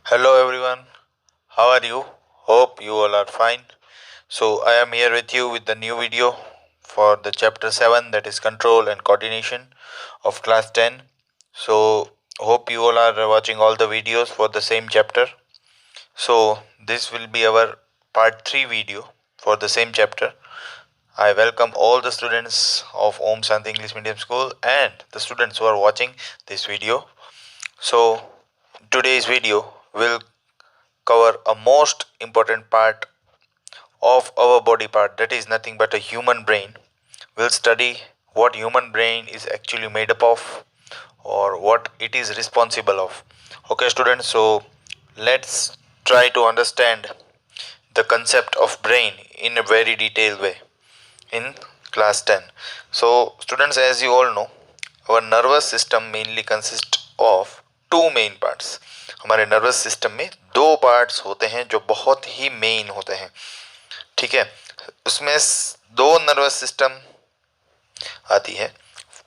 Hello everyone, how are you? Hope you all are fine. So, I am here with you with the new video for the chapter 7, that is control and coordination of class 10. So, hope you all are watching all the videos for the same chapter. So, this will be our part 3 video for the same chapter. I welcome all the students of Om Shanti English Medium School and the students who are watching this video. So, today's video will cover a most important part of our body part, that is nothing but a human brain. We'll study what human brain is actually made up of or what it is responsible of. Okay students, so let's try to understand the concept of brain in a very detailed way in class 10. So students, as you all know, our nervous system mainly consists of two main parts. हमारे nervous system में दो parts होते हैं जो बहुत ही main होते हैं, ठीक है। उसमें दो नर्वस सिस्टम आती है।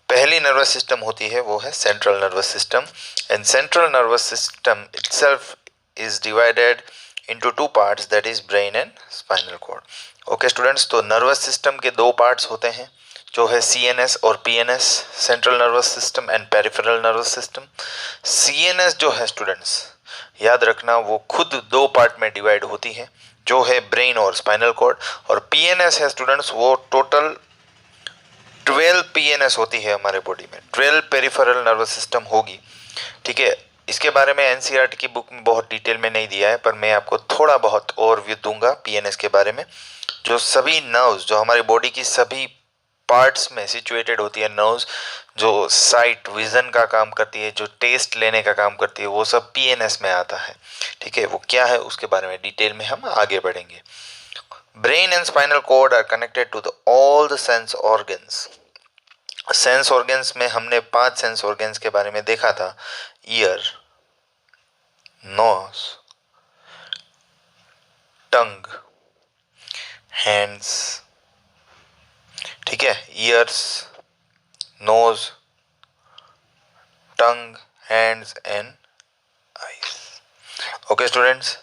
पहली नर्वस सिस्टम होती है वो है central nervous system, and central nervous system itself is divided into two parts, that is brain and spinal cord. Okay students, तो नर्वस सिस्टम के दो पार्ट्स होते हैं जो है सीएनएस और PNS, central nervous system and peripheral nervous system. CNS जो है स्टूडेंट्स, याद रखना, वो खुद दो पार्ट में डिवाइड होती है जो है ब्रेन और स्पाइनल कॉर्ड, और पीएनएस है स्टूडेंट्स, वो टोटल 12 पीएनएस होती है हमारे बॉडी में, 12 पेरिफेरल नर्वस सिस्टम होगी, ठीक है। इसके बारे में एनसीईआरटी की बुक में बहुत डिटेल में नहीं दिया है, पर मैं आपको थोड़ा बहुत ओवरव्यू दूंगा पीएनएस के बारे में। जो सभी नर्व्स जो हमारी बॉडी की सभी पार्ट्स में सिचुएटेड होती है, नर्व्स जो साइट विजन का काम करती है, जो टेस्ट लेने का काम करती है, वो सब पीएनएस में आता है, ठीक है। वो क्या है उसके बारे में डिटेल में हम आगे बढ़ेंगे। Brain and spinal cord are connected to the all the sense organs. Sense organs में हमने 5 सेंस ऑर्गन्स के बारे में देखा था, ईयर, नोज, टंग, हैंड्स, ठीक है। Ears, nose, tongue, hands and eyes. Okay students,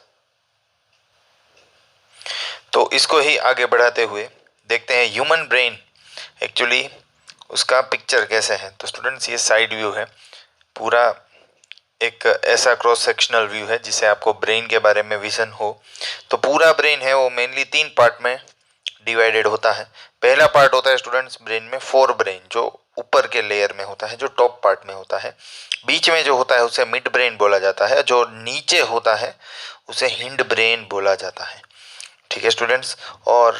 तो इसको ही आगे बढ़ाते हुए देखते हैं ह्यूमन ब्रेन एक्चुअली उसका पिक्चर कैसे है। तो स्टूडेंट्स, ये साइड व्यू है, पूरा एक ऐसा क्रॉस सेक्शनल व्यू है जिससे आपको ब्रेन के बारे में विजन हो। तो पूरा ब्रेन है वो मेनली 3 पार्ट में डिवाइडेड होता है। पहला पार्ट होता है स्टूडेंट्स ब्रेन में फोर ब्रेन, जो ऊपर के लेयर में होता है, जो टॉप पार्ट में होता है। बीच में जो होता है उसे मिड ब्रेन बोला जाता है, जो नीचे होता है उसे हिंड ब्रेन बोला जाता है, ठीक है स्टूडेंट्स। और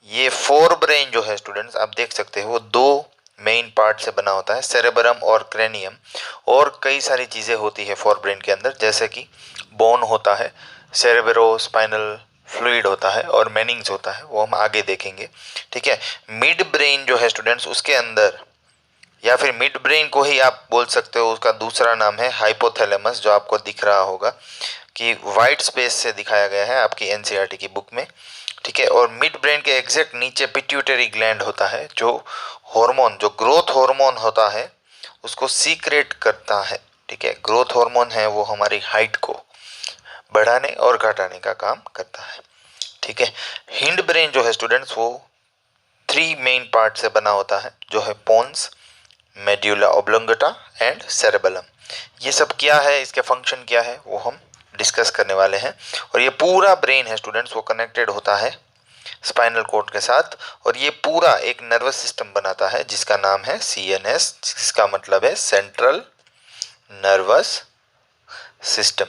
ये फोर ब्रेन जो है स्टूडेंट्स, आप देख सकते हो वो दो मेन पार्ट से बना होता है, सेरेब्रम और क्रेनियम, और कई सारी चीज़ें होती है फोर ब्रेन के अंदर, जैसे कि बोन होता है, सेरेब्रो स्पाइनल फ्लूइड होता है और मेनिंग्स होता है, वो हम आगे देखेंगे, ठीक है। मिड ब्रेन जो है स्टूडेंट्स, उसके अंदर, या फिर मिड ब्रेन को ही आप बोल सकते हो, उसका दूसरा नाम है हाइपोथैलेमस, जो आपको दिख रहा होगा कि वाइट स्पेस से दिखाया गया है आपकी एनसीईआरटी की बुक में, ठीक है। और मिड ब्रेन के एग्जैक्ट नीचे पिट्यूटरी ग्लैंड होता है, जो हार्मोन, जो ग्रोथ हार्मोन होता है उसको सीक्रेट करता है, ठीक है। ग्रोथ हार्मोन है वो हमारी हाइट को बढ़ाने और घटाने का काम करता है, ठीक है। हिंड ब्रेन जो है स्टूडेंट्स, वो 3 मेन पार्ट से बना होता है, जो है pons, medulla oblongata and cerebellum. ये सब क्या है, इसके फंक्शन क्या है, वो हम डिस्कस करने वाले हैं। और ये पूरा ब्रेन है स्टूडेंट्स, वो कनेक्टेड होता है स्पाइनल कॉर्ड के साथ, और ये पूरा एक नर्वस सिस्टम बनाता है जिसका नाम है सीएनएस, जिसका मतलब है सेंट्रल नर्वस सिस्टम,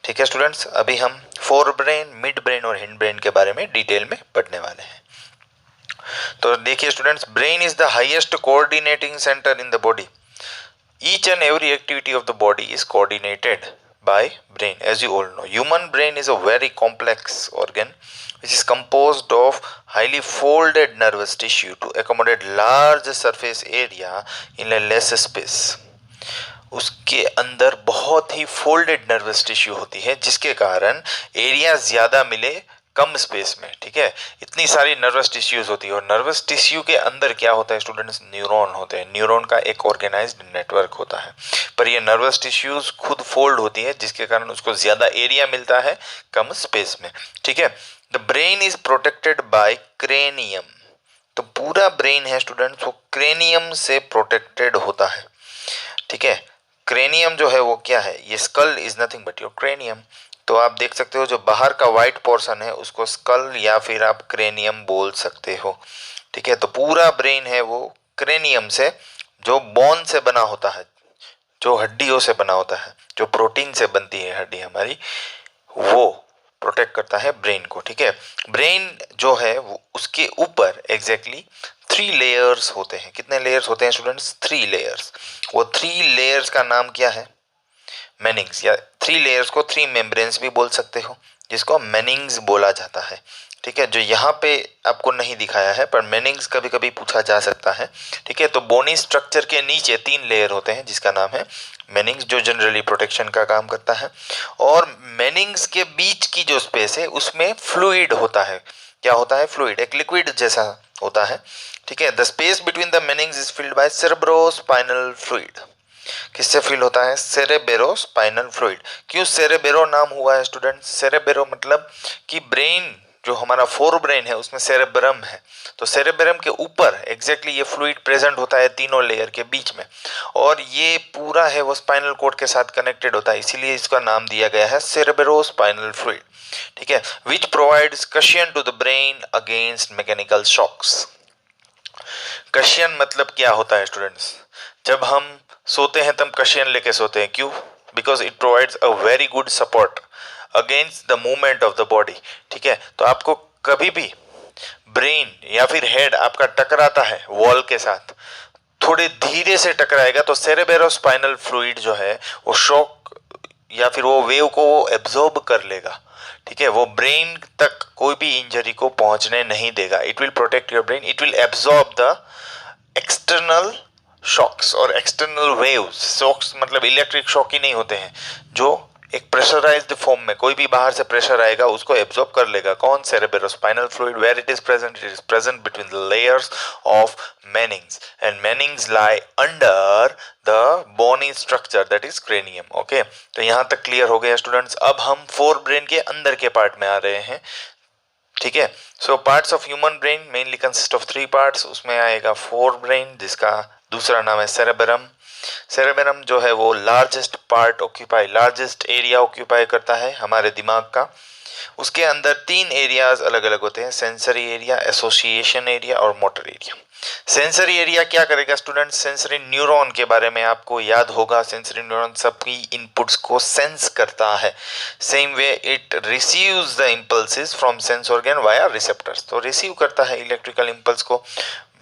ठीक है स्टूडेंट्स। अभी हम फोर ब्रेन, मिड ब्रेन और हिंड ब्रेन के बारे में डिटेल में पढ़ने वाले हैं। तो देखिए students, brain is the highest coordinating centre in the body. Each and every activity of the body is coordinated by brain. As you all know, human brain is a very complex organ which is composed of highly folded nervous tissue to accommodate large surface area in a less space. उसके अंदर बहुत ही folded nervous tissue होती है जिसके कारण area ज़्यादा मिले कम space में, ठीक है। इतनी सारी नर्वस टिश्यूज होती है और नर्वस टिश्यू के अंदर क्या होता है स्टूडेंट्स, न्यूरॉन होते हैं। न्यूरॉन का एक ऑर्गेनाइज्ड नेटवर्क होता है, पर ये नर्वस टिश्यूज खुद फोल्ड होती है जिसके कारण उसको ज्यादा एरिया मिलता है कम स्पेस में, ठीक है। The brain is protected by cranium, तो पूरा ब्रेन है स्टूडेंट्स वो क्रेनियम से प्रोटेक्टेड होता है, ठीक है। क्रेनियम जो है वो क्या है, ये skull is nothing but your cranium. तो आप देख सकते हो जो बाहर का व्हाइट पोर्शन है उसको स्कल या फिर आप क्रेनियम बोल सकते हो, ठीक है। तो पूरा ब्रेन है वो क्रेनियम से, जो बोन से बना होता है, जो हड्डियों से बना होता है, जो प्रोटीन से बनती है हड्डी हमारी, वो प्रोटेक्ट करता है ब्रेन को, ठीक है। ब्रेन जो है वो उसके ऊपर एग्जैक्टली 3 लेयर्स होते हैं। कितने लेयर्स होते हैं स्टूडेंट्स, 3 लेयर्स। वो 3 लेयर्स का नाम क्या है, मेनिंग्स, या 3 लेयर्स को 3 मेम्ब्रेन्स भी बोल सकते हो, जिसको मेनिंग्स बोला जाता है, ठीक है। जो यहाँ पे आपको नहीं दिखाया है पर मेनिंग्स कभी कभी पूछा जा सकता है, ठीक है। तो बोनी स्ट्रक्चर के नीचे 3 लेयर होते हैं जिसका नाम है मेनिंग्स, जो जनरली प्रोटेक्शन का काम करता है। और मेनिंग्स के बीच की जो स्पेस है उसमें फ्लूइड होता है। क्या होता है, फ्लूइड, एक लिक्विड जैसा होता है, ठीक है। The space between the meninges is filled by cerebrospinal fluid. किससे फिल होता है, सेरेबेरोस्पाइनल फ्लूइड। क्यों सेरेबेरो नाम हुआ है स्टूडेंट, सेरेबेरो मतलब कि ब्रेन जो हमारा फोर ब्रेन है उसमें सेरेब्रम है, तो सेरेब्रम के ऊपर एग्जैक्टली ये फ्लूइड प्रेजेंट होता है तीनों लेयर के बीच में, और ये पूरा है वो स्पाइनल कोड के साथ कनेक्टेड होता है, इसीलिए इसका नाम दिया गया है सेरेब्रोस्पाइनल फ्लूइड, ठीक है। Which provides cushion to the brain against mechanical shocks. Cushion मतलब क्या होता है स्टूडेंट्स, जब हम सोते हैं तब कशियन लेके सोते हैं, क्यों, because it provides a very good support against the movement of the body, ठीक है। तो आपको कभी भी ब्रेन या फिर हेड आपका टकराता है वॉल के साथ, थोड़े धीरे से टकराएगा तो सेरेब्रोस्पाइनल फ्लूइड जो है वो शॉक या फिर वो वेव को वो एब्जॉर्ब कर लेगा, ठीक है। वो ब्रेन तक कोई भी इंजरी को पहुंचने नहीं देगा। It will protect your brain, it will absorb the external shocks और एक्सटर्नल वेव्स। शॉक्स मतलब इलेक्ट्रिक शॉक ही नहीं होते हैं, जो एक प्रेशराइज्ड फॉर्म में कोई भी बाहर से प्रेशर आएगा उसको एब्जॉर्ब कर लेगा। कौन, cerebrospinal fluid. Where it is present between the layers of meninges and meninges lie under the bony structure that is cranium. Okay, तो यहाँ तक क्लियर हो गया स्टूडेंट्स। अब हम फोर ब्रेन के अंदर के पार्ट में आ रहे हैं, ठीक है। So parts of human brain mainly consist of 3 parts. उसमें आएगा फोर ब्रेन जिसका दूसरा नाम है सेरेबरम। सेरेबरम जो है वो largest part occupy, largest area occupy करता है हमारे दिमाग का। उसके अंदर 3 एरियाज अलग अलग होते हैं, सेंसरी एरिया, एसोसिएशन एरिया और मोटर एरिया। सेंसरी एरिया क्या करेगा स्टूडेंट्स, सेंसरी न्यूरॉन के बारे में आपको याद होगा। सेंसरी न्यूरॉन सबकी इनपुट्स को सेंस करता है। Same way it receives the impulses from sense organ via receptors, तो रिसीव करता है इलेक्ट्रिकल इम्पल्स को,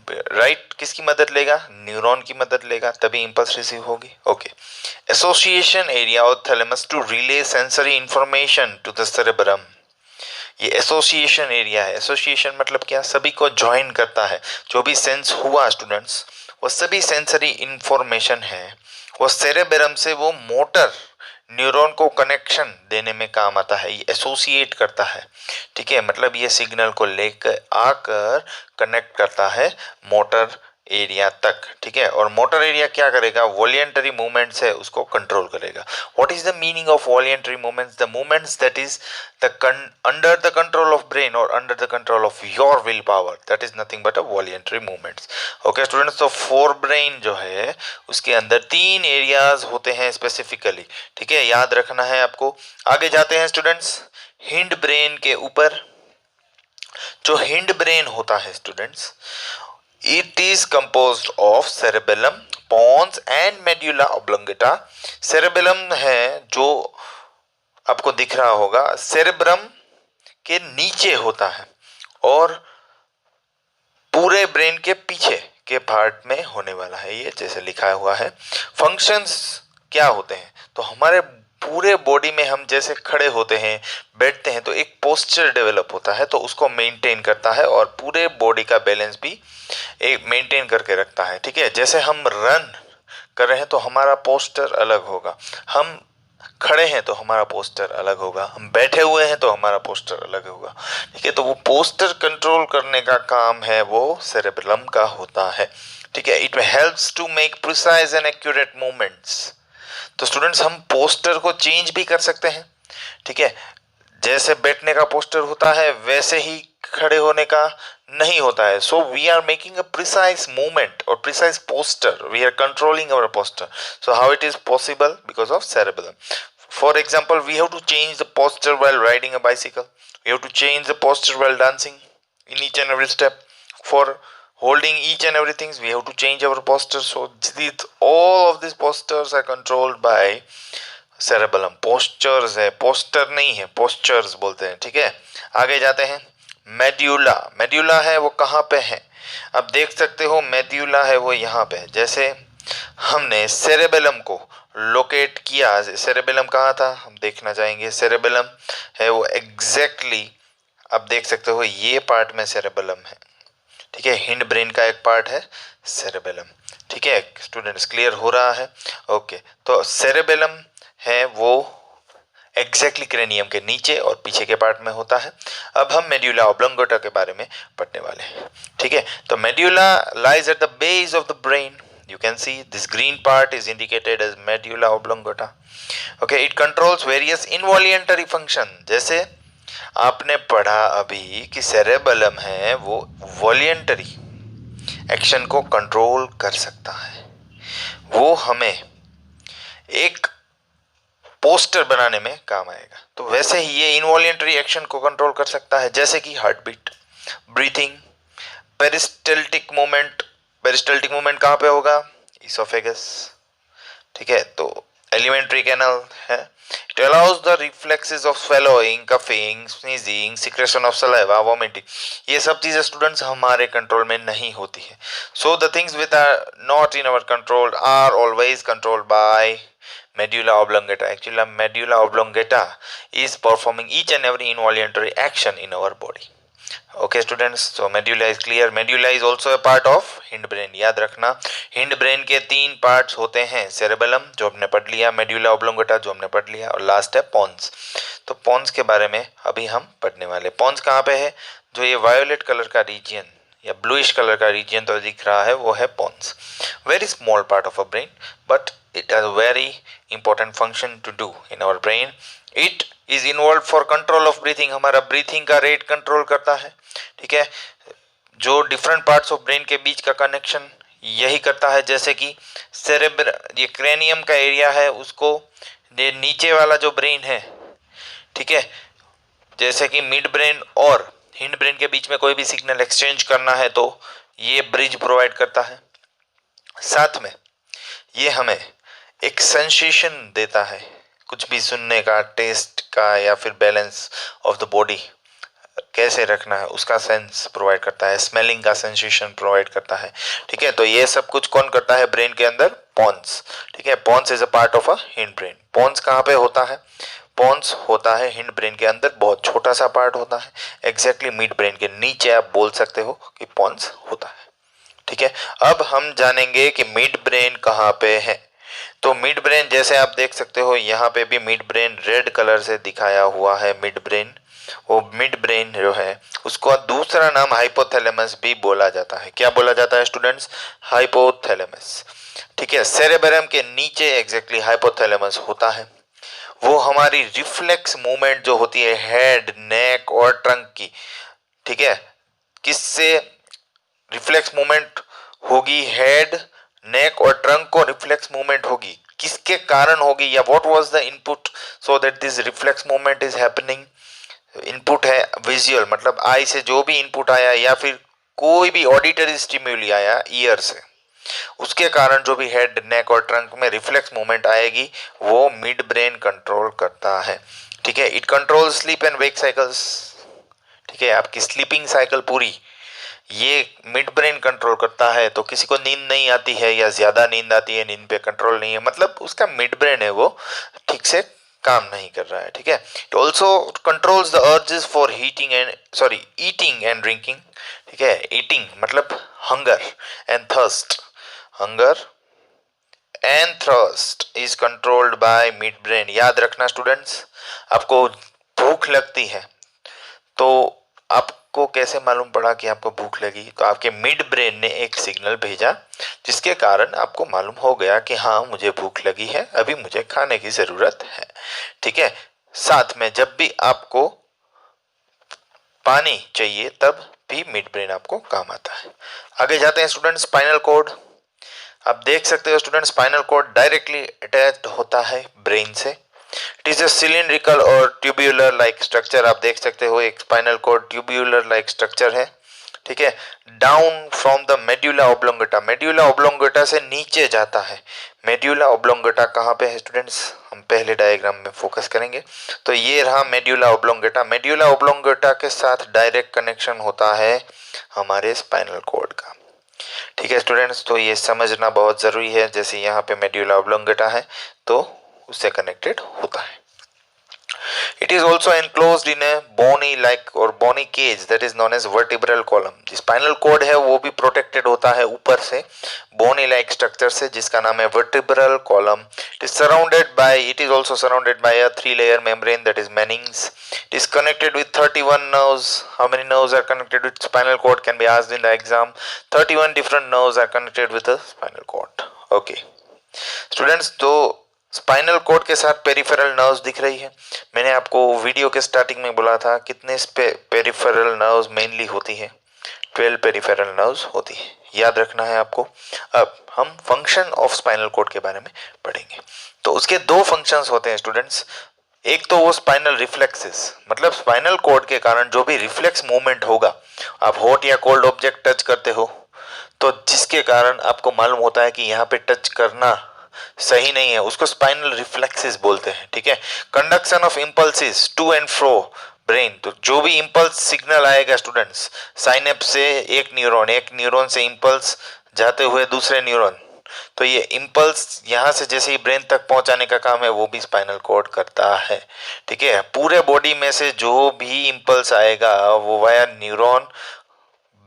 राइट। किसकी मदद लेगा, न्यूरॉन की मदद लेगा, तभी इम्पल्स रिसीव होगी। ओके, एसोसिएशन एरिया और thalamus to relay sensory information to the cerebrum. ये एसोसिएशन एरिया है। एसोसिएशन मतलब क्या, सभी को ज्वाइन करता है। जो भी सेंस हुआ स्टूडेंट्स, वो सभी सेंसरी इंफॉर्मेशन है वो सेरेब्रम से वो मोटर न्यूरॉन को कनेक्शन देने में काम आता है। ये एसोसिएट करता है, ठीक है। मतलब ये सिग्नल को लेकर आकर कनेक्ट करता है मोटर एरिया तक, ठीक है। और मोटर एरिया क्या करेगा, वॉलेंटरी मूवमेंट्स है उसको कंट्रोल करेगा। What is the meaning of voluntary movements, the movements that is the under the control of brain और under the control of your will power, that is nothing but a voluntary movements. Okay students, तो fore brain जो है उसके अंदर 3 areas होते हैं specifically, ठीक है, याद रखना है आपको। आगे जाते हैं स्टूडेंट्स, हिंड ब्रेन के ऊपर। जो हिंड ब्रेन होता है students, it is composed of cerebellum, pons and medulla oblongata. cerebellum है जो आपको दिख रहा होगा, cerebrum के नीचे होता है और पूरे ब्रेन के पीछे के पार्ट में होने वाला है ये, जैसे लिखा हुआ है। फंक्शंस क्या होते हैं, तो हमारे पूरे बॉडी में हम जैसे खड़े होते हैं, बैठते हैं, तो एक पोस्चर डेवलप होता है, तो उसको मेंटेन करता है और पूरे बॉडी का बैलेंस भी एक मेंटेन करके रखता है, ठीक है। जैसे हम रन कर रहे हैं तो हमारा पोस्चर अलग होगा, हम खड़े हैं तो हमारा पोस्टर अलग होगा, हम बैठे हुए हैं तो हमारा पोस्टर अलग होगा। ठीक है, तो वो पोस्टर कंट्रोल करने का काम है वो सेरेबेलम का होता है। ठीक है, it helps to make precise and accurate movements. तो स्टूडेंट्स हम पोस्टर को चेंज भी कर सकते हैं। ठीक है, जैसे बैठने का पोस्टर होता है वैसे ही खड़े होने का नहीं होता है। So we are making a precise movement और precise posture, we are controlling our posture. So how it is possible? Because of cerebellum. For example, we have to change the posture while riding a bicycle. We have to change the posture while dancing in each and every step. For holding each and everything, we have to change our posture. So all of these postures are controlled by cerebellum. Postures है, poster नहीं है, postures बोलते हैं। ठीक है, आगे जाते हैं। मेड्यूला, मेड्यूला है वो कहाँ पे है? अब देख सकते हो मेड्यूला है वो यहाँ पे। जैसे हमने सेरेबेलम को लोकेट किया, सेरेबेलम कहाँ था हम देखना चाहेंगे। सेरेबेलम है वो एग्जैक्टली अब देख सकते हो ये पार्ट में सेरेबेलम है। ठीक है, हिंड ब्रेन का एक पार्ट है सेरेबेलम। ठीक है स्टूडेंट्स, क्लियर हो रहा है? ओके, तो सेरेबेलम है वो एग्जैक्टली क्रेनियम के नीचे और पीछे के पार्ट में होता है। अब हम मेड्यूला ऑब्लोंगेटा के बारे में पढ़ने वाले हैं। ठीक है, तो medulla lies at the base of the brain. You can see this green part is indicated as medulla oblongata. Okay, it controls various involuntary function. जैसे आपने पढ़ा अभी कि सेरेबेलम है वो वॉलेंटरी एक्शन को कंट्रोल कर सकता है, वो हमें एक पोस्टर बनाने में काम आएगा। तो वैसे ही ये इनवॉलेंटरी एक्शन को कंट्रोल कर सकता है, जैसे कि heart beat, breathing, peristaltic movement. Peristaltic movement कहाँ पे होगा? इसोफेगस। ठीक है, तो एलिमेंट्री कैनल है। It allows the reflexes of swallowing, coughing, sneezing, secretion of saliva, vomiting. ये सब चीजें स्टूडेंट्स हमारे कंट्रोल में नहीं होती है। So the things which are not in our control are always controlled by medulla oblongata. Actually, medulla oblongata is performing each and every involuntary action in our body. Okay students, so medulla is clear. Medulla is also a part of hind brain. याद रखना, hind brain के 3 parts होते हैं। Cerebellum जो हमने पढ़ लिया, medulla oblongata जो हमने पढ़ लिया, और लास्ट है पोन्स। तो पोन्स के बारे में अभी हम पढ़ने वाले। पोन्स कहाँ पे है? जो ये वायोलेट कलर का रीजन या ब्लूइश कलर का रीजन तो दिख रहा है वो है pons. Very small part of a brain but it has a very important function to do in our brain. It is involved for control of breathing. हमारा ब्रीथिंग का रेट कंट्रोल करता है। ठीक है, जो डिफरेंट पार्ट्स ऑफ ब्रेन के बीच का connection यही करता है। जैसे कि ये क्रेनियम का एरिया है, उसको ये नीचे वाला जो ब्रेन है, ठीक है, जैसे कि मिड ब्रेन और हिंड ब्रेन के बीच में कोई भी सिग्नल एक्सचेंज करना है तो ये ब्रिज प्रोवाइड करता है। साथ में ये हमें एक सेंसेशन देता है, कुछ भी सुनने का, टेस्ट का, या फिर बैलेंस ऑफ द बॉडी कैसे रखना है उसका सेंस प्रोवाइड करता है, स्मेलिंग का सेंसेशन प्रोवाइड करता है। ठीक है, तो ये सब कुछ कौन करता है ब्रेन के अंदर? पोन्स। ठीक है, pons is a part of a hind brain. Pons कहाँ पे होता है? पोन्स होता है हिंड ब्रेन के अंदर, बहुत छोटा सा पार्ट होता है, एग्जैक्टली मिड ब्रेन के नीचे आप बोल सकते हो कि पोन्स होता है। ठीक है, अब हम जानेंगे कि मिड ब्रेन कहाँ पे है। तो मिड ब्रेन जैसे आप देख सकते हो यहाँ पे भी मिड ब्रेन रेड कलर से दिखाया हुआ है। मिड ब्रेन, वो मिड ब्रेन जो है उसको दूसरा नाम हाइपोथैलेमस भी बोला जाता है। क्या बोला जाता है स्टूडेंट्स? हाइपोथैलेमस। ठीक है, सेरेबेलम के नीचे एग्जैक्टली हाइपोथैलेमस होता है। वो हमारी रिफ्लेक्स मूवमेंट जो होती है हेड, नेक और ट्रंक की, ठीक है, किससे रिफ्लेक्स मूवमेंट होगी? हेड, नेक और ट्रंक को रिफ्लेक्स मूवमेंट होगी, किसके कारण होगी या what was the input so that this reflex movement is happening? Input है विजुअल, मतलब आई से जो भी इनपुट आया या फिर कोई भी ऑडिटरी स्टिम्युली आया ईयर से, उसके कारण जो भी हेड, नेक और ट्रंक में रिफ्लेक्स मूवमेंट आएगी वो मिड ब्रेन कंट्रोल करता है। ठीक है, it control sleep and wake cycles. ठीक है, आपकी स्लीपिंग साइकिल पूरी ये मिड ब्रेन कंट्रोल करता है। तो किसी को नींद नहीं आती है या ज्यादा नींद आती है, नींद पे कंट्रोल नहीं है, मतलब उसका मिड ब्रेन है वो ठीक से काम नहीं कर रहा है। ठीक है, it also controls the urges for eating and drinking. ठीक है, ईटिंग मतलब hunger and thirst, hunger and thrust is controlled by mid brain. याद रखना स्टूडेंट्स, आपको भूख लगती है तो आपको कैसे मालूम पड़ा कि आपको भूख लगी? तो आपके मिड ब्रेन ने एक सिग्नल भेजा जिसके कारण आपको मालूम हो गया कि हाँ मुझे भूख लगी है, अभी मुझे खाने की ज़रूरत है। ठीक है, साथ में जब भी आपको पानी चाहिए तब भी मिड ब्रेन आपको काम आता है। आगे जाते हैं स्टूडेंट, स्पाइनल कॉर्ड। आप देख सकते हो student, spinal cord directly attached होता है ब्रेन से। इट इज अ सिलिंड्रिकल और ट्यूब्यूलर लाइक स्ट्रक्चर। आप देख सकते हो एक spinal cord tubular like structure है। ठीक है, down from the medulla oblongata, medulla oblongata से नीचे जाता है। मेड्यूला ओब्लोंगेटा कहाँ पे है स्टूडेंट्स? हम पहले डायग्राम में फोकस करेंगे। तो ये रहा मेड्यूला ओब्लोंगेटा। मेड्यूला ओब्लोंगेटा के साथ डायरेक्ट कनेक्शन होता है हमारे स्पाइनल कॉर्ड का। ठीक है स्टूडेंट्स, तो ये समझना बहुत ज़रूरी है। जैसे यहाँ पे मेड्यूला ओब्लोंगेटा है तो उससे कनेक्टेड होता है। It is also enclosed in a bony like or bony cage that is known as vertebral column. जो spinal cord है वो भी protected होता है ऊपर से bony like structure से जिसका नाम है vertebral column. It is also surrounded by a 3-layer membrane that is Manning's. It is connected with 31 nerves. How many nerves are connected with spinal cord can be asked in the exam. 31 different nerves are connected with the spinal cord. Okay. Students, तो spinal cord के साथ peripheral nerves दिख रही है। मैंने आपको video के starting में बोला था कितने पेरिफेरल नर्व्स मेनली होती है? 12 पेरिफेरल नर्व्स होती है, याद रखना है आपको। अब हम फंक्शन ऑफ स्पाइनल कॉर्ड के बारे में पढ़ेंगे। तो उसके दो फंक्शंस होते हैं स्टूडेंट्स। एक तो वो स्पाइनल रिफ्लेक्सेस, मतलब स्पाइनल कॉर्ड के कारण जो भी रिफ्लेक्स मूवमेंट होगा, आप हॉट या कोल्ड ऑब्जेक्ट टच करते हो तो जिसके कारण आपको मालूम होता है कि यहाँ पे टच करना सही नहीं है, उसको स्पाइनल रिफ्लेक्सेस बोलते हैं। ठीक है, conduction of impulses to and fro brain. तो जो भी इम्पल्स सिग्नल आएगा स्टूडेंट्स, साइनेप्स से एक न्यूरॉन से इम्पल्स जाते हुए दूसरे न्यूरॉन, तो ये इम्पल्स यहाँ से जैसे ही ब्रेन तक पहुंचाने का काम है वो भी स्पाइनल कॉर्ड करता है। ठीक है, पूरे बॉडी में से जो भी इम्पल्स आएगा वो वाया न्यूरॉन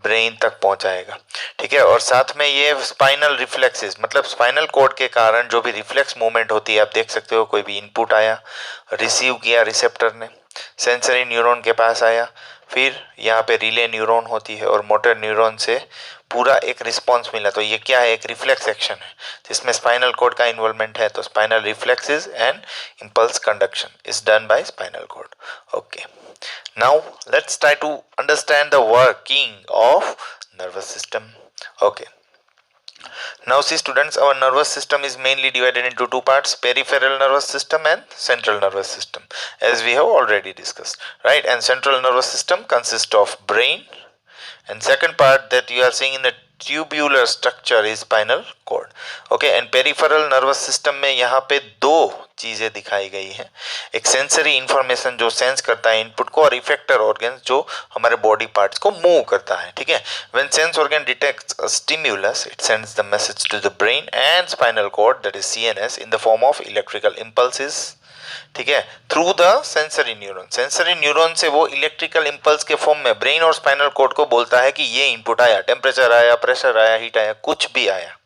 ब्रेन तक पहुंचाएगा। ठीक है, और साथ में ये स्पाइनल रिफ्लेक्सेस, मतलब स्पाइनल कॉर्ड के कारण जो भी रिफ्लेक्स मूवमेंट होती है, आप देख सकते हो कोई भी इनपुट आया, रिसीव किया रिसेप्टर ने, सेंसरी न्यूरॉन के पास आया, फिर यहाँ पे रिले न्यूरॉन होती है और मोटर न्यूरॉन से पूरा एक रिस्पॉन्स मिला। तो ये क्या है? एक रिफ्लेक्स एक्शन है जिसमें स्पाइनल कॉर्ड का इन्वॉल्वमेंट है। तो spinal reflexes and impulse conduction is done by spinal cord. Okay, now let's try to understand the working of nervous system. Okay, now see students, our nervous system is mainly divided into two parts: peripheral nervous system and central nervous system, as we have already discussed, right? And central nervous system consists of brain, and second part that you are seeing in the tubular structure is spinal cord. Okay, and peripheral nervous system में यहाँ पे दो चीजें दिखाई गई हैं। एक sensory information जो सेंस करता है इनपुट को, और इफेक्टर ऑर्गन जो हमारे बॉडी पार्ट्स को मूव करता है। ठीक है, when sense organ detects a stimulus it sends the message to the brain and spinal cord that is CNS in the form of electrical impulses. ठीक है, through the sensory neuron. Sensory neuron से वो electrical impulse के form में brain और spinal cord को बोलता है कि ये इनपुट आया, टेम्परेचर आया, प्रेशर आया, हीट आया, कुछ भी आया।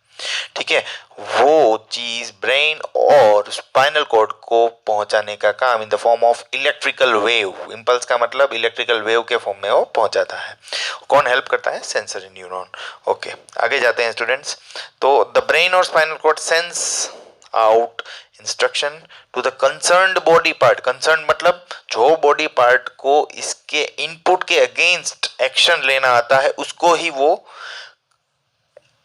ठीक है, वो चीज ब्रेन और स्पाइनल कॉर्ड को पहुंचाने का काम इन the form of electrical wave, impulse का मतलब इलेक्ट्रिकल वेव के फॉर्म में वो पहुंचाता है। कौन हेल्प करता है? Sensory neuron. ओके, आगे जाते हैं स्टूडेंट्स। तो द ब्रेन और spinal cord sends out instruction to the concerned body part. Concern मतलब जो बॉडी पार्ट को इसके इनपुट के अगेंस्ट एक्शन लेना आता है उसको ही वो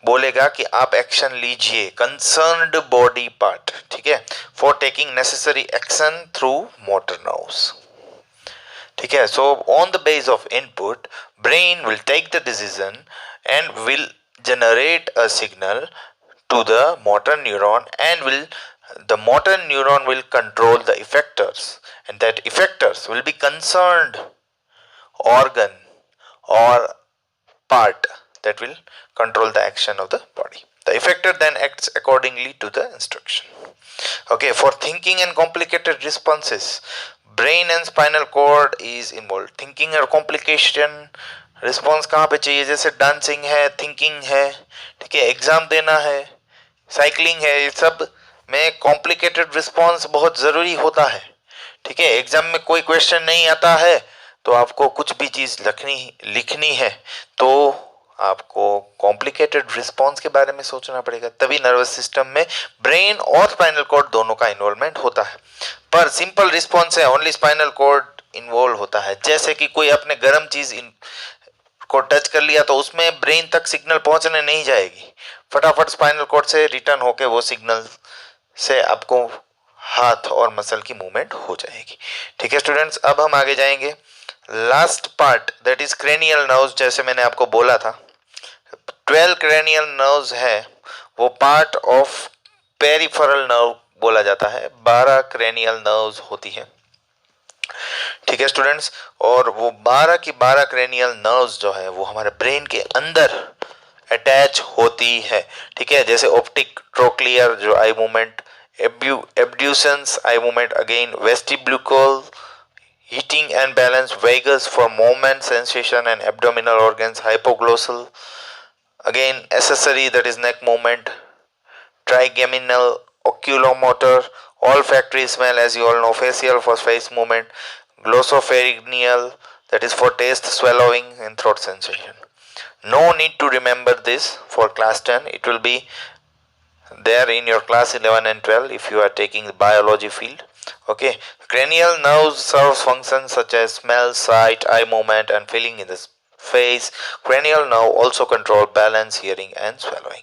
बोलेगा कि आप एक्शन लीजिए, कंसर्न्ड बॉडी पार्ट। ठीक है, for taking necessary action through motor nerves. ठीक है, so on the base of input brain will take the decision and will generate a signal to the motor neuron, and the motor neuron will control the effectors, and that effectors will be concerned organ or part that will control the action of the body. The effector then acts accordingly to the instruction. Okay, for thinking and complicated responses, brain and spinal cord is involved. Thinking और complication response कहाँ पे चाहिए? जैसे dancing है, thinking है, ठीक है, exam देना है, साइकिलिंग है, ये सब में कॉम्प्लिकेटेड रिस्पॉन्स बहुत ज़रूरी होता है। ठीक है, एग्जाम में कोई क्वेश्चन नहीं आता है तो आपको कुछ भी चीज़ लिखनी है तो आपको कॉम्प्लिकेटेड रिस्पॉन्स के बारे में सोचना पड़ेगा, तभी नर्वस सिस्टम में ब्रेन और स्पाइनल कॉर्ड दोनों का इन्वॉल्वमेंट होता है। पर सिंपल रिस्पॉन्स है, ओनली स्पाइनल कॉर्ड इन्वॉल्व होता है। जैसे कि कोई अपने गर्म चीज को टच कर लिया तो उसमें ब्रेन तक सिग्नल पहुंचने नहीं जाएगी, फटाफट स्पाइनल कॉर्ड से रिटर्न होके वो सिग्नल से आपको हाथ और मसल की मूवमेंट हो जाएगी। ठीक है स्टूडेंट्स, अब हम आगे जाएंगे last part that is cranial nerves. जैसे मैंने आपको बोला था 12 क्रेनियल नर्व्स है, वो पार्ट ऑफ पेरिफेरल नर्व बोला जाता है। 12 क्रेनियल नर्व्स होती है। ठीक है स्टूडेंट्स, और वो 12 की 12 क्रेनियल नर्व्स जो है वो हमारे ब्रेन के अंदर अटैच होती है। ठीक है, जैसे ऑप्टिक ट्रोक्लियर जो eye movement, abducens eye movement, again vestibulocochlear heating and balance, vagus for movement sensation and abdominal organs, hypoglossal again accessory that is neck movement, trigeminal, oculomotor, olfactory smell as you all know, facial for face movement, glossopharyngeal that is for taste, swallowing and throat sensation. No need to remember this for class 10, it will be there in your class 11 and 12 if you are taking the biology field. Okay, cranial nerves serve functions such as smell, sight, eye movement and feeling in the face. Cranial nerve also control balance, hearing and swallowing.